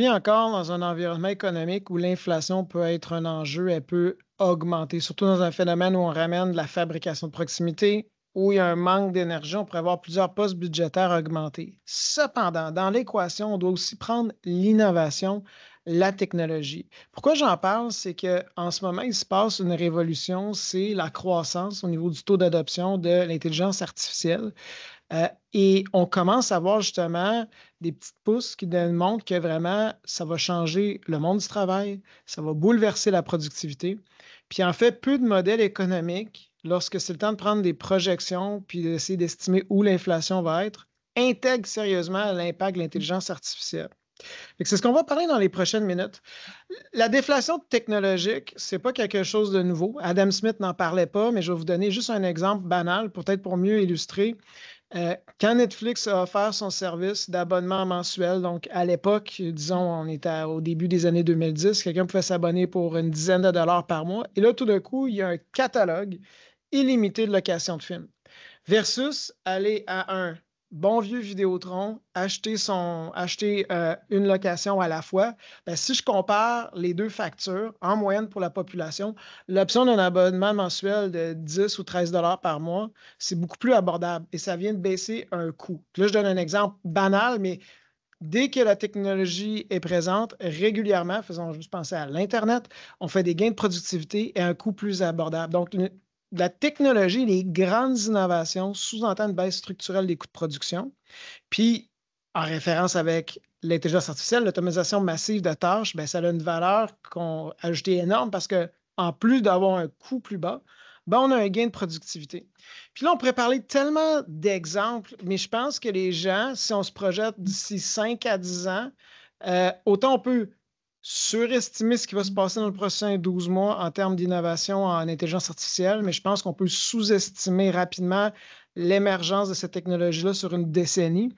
vit encore dans un environnement économique où l'inflation peut être un enjeu, elle peut augmenter, surtout dans un phénomène où on ramène de la fabrication de proximité, où il y a un manque d'énergie, on pourrait avoir plusieurs postes budgétaires augmentés. Cependant, dans l'équation, on doit aussi prendre l'innovation, la technologie. Pourquoi j'en parle? C'est qu'en ce moment, il se passe une révolution, c'est la croissance au niveau du taux d'adoption de l'intelligence artificielle. Et on commence à voir justement des petites pousses qui montrent que vraiment, ça va changer le monde du travail, ça va bouleverser la productivité. Puis en fait, peu de modèles économiques, lorsque c'est le temps de prendre des projections puis d'essayer d'estimer où l'inflation va être, intègrent sérieusement l'impact de l'intelligence artificielle. C'est ce qu'on va parler dans les prochaines minutes. La déflation technologique, c'est pas quelque chose de nouveau. Adam Smith n'en parlait pas, mais je vais vous donner juste un exemple banal, peut-être pour mieux illustrer. Quand Netflix a offert son service d'abonnement mensuel, donc à l'époque, disons, on était au début des années 2010, quelqu'un pouvait s'abonner pour une dizaine de dollars par mois. Et là, tout d'un coup, il y a un catalogue illimité de location de films. Versus aller à un bon vieux Vidéotron, acheter une location à la fois. Ben, si je compare les deux factures en moyenne pour la population, l'option d'un abonnement mensuel de 10 ou 13 dollars par mois, c'est beaucoup plus abordable et ça vient de baisser un coût. Là, je donne un exemple banal, mais dès que la technologie est présente régulièrement, faisons juste penser à l'Internet, on fait des gains de productivité et un coût plus abordable. Donc, la technologie, les grandes innovations sous-entendent une baisse structurelle des coûts de production. Puis, en référence avec l'intelligence artificielle, l'automatisation massive de tâches, bien, ça a une valeur ajoutée énorme parce qu'en plus d'avoir un coût plus bas, ben, on a un gain de productivité. Puis là, on pourrait parler tellement d'exemples, mais je pense que les gens, si on se projette d'ici 5 à 10 ans, autant on peut surestimer ce qui va se passer dans le prochain 12 mois en termes d'innovation en intelligence artificielle, mais je pense qu'on peut sous-estimer rapidement l'émergence de cette technologie-là sur une décennie.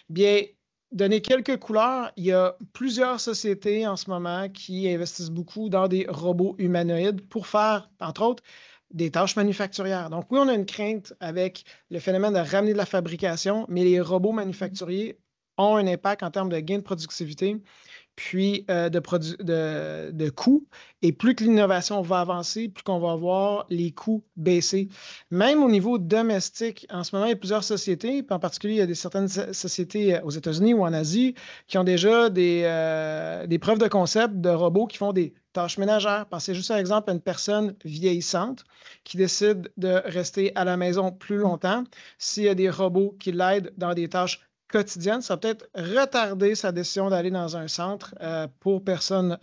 Bien, donner quelques couleurs, il y a plusieurs sociétés en ce moment qui investissent beaucoup dans des robots humanoïdes pour faire, entre autres, des tâches manufacturières. Donc oui, on a une crainte avec le phénomène de ramener de la fabrication, mais les robots manufacturiers ont un impact en termes de gain de productivité puis de coûts. Et plus que l'innovation va avancer, plus qu'on va voir les coûts baisser. Même au niveau domestique, en ce moment, il y a plusieurs sociétés, puis en particulier, il y a certaines sociétés aux États-Unis ou en Asie qui ont déjà des preuves de concept de robots qui font des tâches ménagères. Pensez juste, par exemple, à une personne vieillissante qui décide de rester à la maison plus longtemps. S'il y a des robots qui l'aident dans des tâches quotidienne, ça va peut-être retarder sa décision d'aller dans un centre pour personnes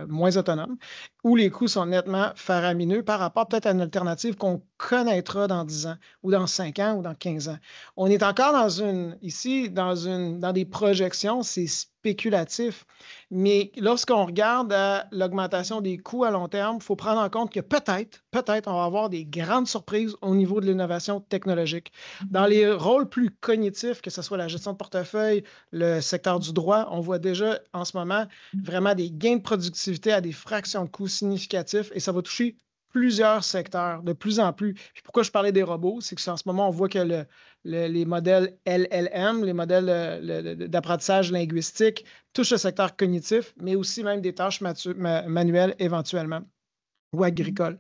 moins autonomes, où les coûts sont nettement faramineux par rapport peut-être à une alternative qu'on connaîtra dans 10 ans, ou dans 5 ans, ou dans 15 ans. On est encore dans des projections, c'est spéculatif, mais lorsqu'on regarde à l'augmentation des coûts à long terme, il faut prendre en compte que peut-être, on va avoir des grandes surprises au niveau de l'innovation technologique. Dans les rôles plus cognitifs, que ce soit la gestion de portefeuille, le secteur du droit, on voit déjà en ce moment vraiment des gains de productivité à des fractions de coûts significatifs et ça va toucher plusieurs secteurs de plus en plus. Puis pourquoi je parlais des robots, c'est qu'en ce moment, on voit que les modèles LLM, les modèles d'apprentissage linguistique, touchent le secteur cognitif, mais aussi même des tâches manuelles éventuellement ou agricoles.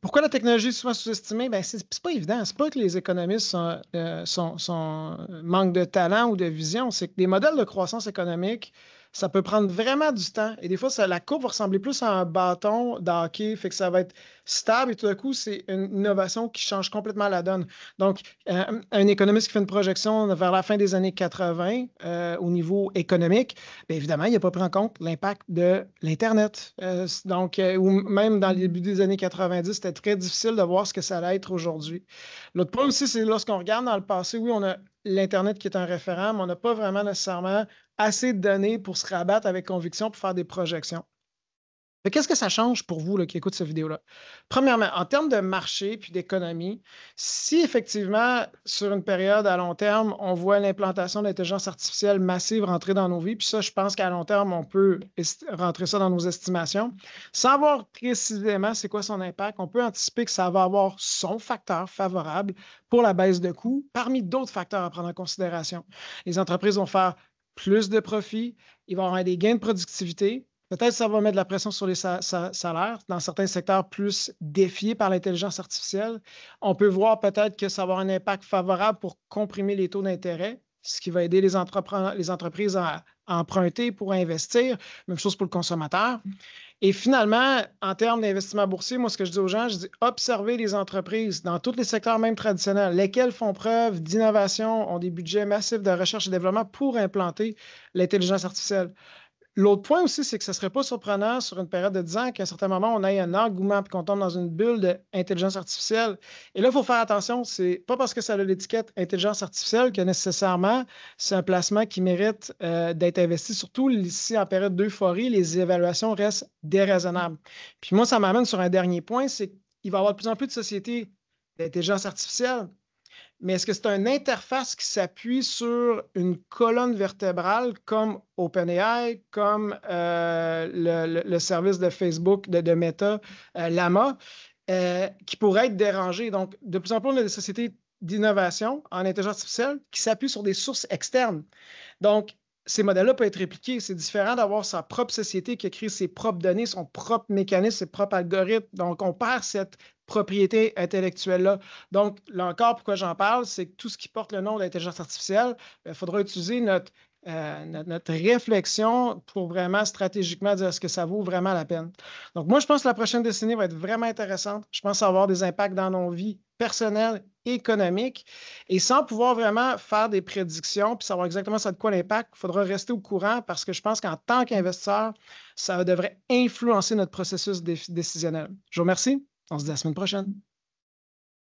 Pourquoi la technologie est souvent sous-estimée? Ben, c'est pas évident. C'est pas que les économistes manquent de talent ou de vision. C'est que les modèles de croissance économique, ça peut prendre vraiment du temps. Et des fois, la courbe va ressembler plus à un bâton d'hockey, fait que ça va être stable et tout d'un coup, c'est une innovation qui change complètement la donne. Donc, un économiste qui fait une projection vers la fin des années 80 au niveau économique, bien évidemment, il n'a pas pris en compte l'impact de l'Internet. Ou même dans le début des années 90, c'était très difficile de voir ce que ça allait être aujourd'hui. L'autre point aussi, c'est lorsqu'on regarde dans le passé, oui, on a l'Internet qui est un référent, mais on n'a pas vraiment nécessairement assez de données pour se rabattre avec conviction pour faire des projections. Qu'est-ce que ça change pour vous là, qui écoutent cette vidéo-là? Premièrement, en termes de marché puis d'économie, si effectivement, sur une période à long terme, on voit l'implantation de l'intelligence artificielle massive rentrer dans nos vies, puis ça, je pense qu'à long terme, on peut rentrer ça dans nos estimations, sans voir précisément c'est quoi son impact, on peut anticiper que ça va avoir son facteur favorable pour la baisse de coûts, parmi d'autres facteurs à prendre en considération. Les entreprises vont faire plus de profits, il va y avoir des gains de productivité. Peut-être que ça va mettre de la pression sur les salaires dans certains secteurs plus défiés par l'intelligence artificielle. On peut voir peut-être que ça va avoir un impact favorable pour comprimer les taux d'intérêt, ce qui va aider les entreprises à emprunter pour investir. Même chose pour le consommateur. Et finalement, en termes d'investissement boursier, moi, ce que je dis aux gens, je dis observez les entreprises dans tous les secteurs même traditionnels, lesquelles font preuve d'innovation, ont des budgets massifs de recherche et développement pour implanter l'intelligence artificielle. L'autre point aussi, c'est que ce ne serait pas surprenant sur une période de 10 ans qu'à un certain moment, on ait un engouement et qu'on tombe dans une bulle d'intelligence artificielle. Et là, il faut faire attention, c'est pas parce que ça a l'étiquette intelligence artificielle que nécessairement c'est un placement qui mérite d'être investi. Surtout ici, en période d'euphorie, les évaluations restent déraisonnables. Puis moi, ça m'amène sur un dernier point, c'est qu'il va y avoir de plus en plus de sociétés d'intelligence artificielle. Mais est-ce que c'est une interface qui s'appuie sur une colonne vertébrale comme OpenAI, comme le service de Facebook, de Meta, Llama, qui pourrait être dérangé? Donc, de plus en plus, on a des sociétés d'innovation en intelligence artificielle qui s'appuient sur des sources externes. Donc, ces modèles-là peuvent être répliqués. C'est différent d'avoir sa propre société qui a créé ses propres données, son propre mécanisme, ses propres algorithmes. Donc, on perd cette propriété intellectuelle-là. Donc, là encore, pourquoi j'en parle, c'est que tout ce qui porte le nom d'intelligence artificielle, il faudra utiliser notre réflexion pour vraiment stratégiquement dire est-ce que ça vaut vraiment la peine. Donc, moi, je pense que la prochaine décennie va être vraiment intéressante. Je pense avoir des impacts dans nos vies personnelles et économiques. Et sans pouvoir vraiment faire des prédictions puis savoir exactement ça de quoi l'impact, il faudra rester au courant parce que je pense qu'en tant qu'investisseur, ça devrait influencer notre processus décisionnel. Je vous remercie. On se dit à la semaine prochaine.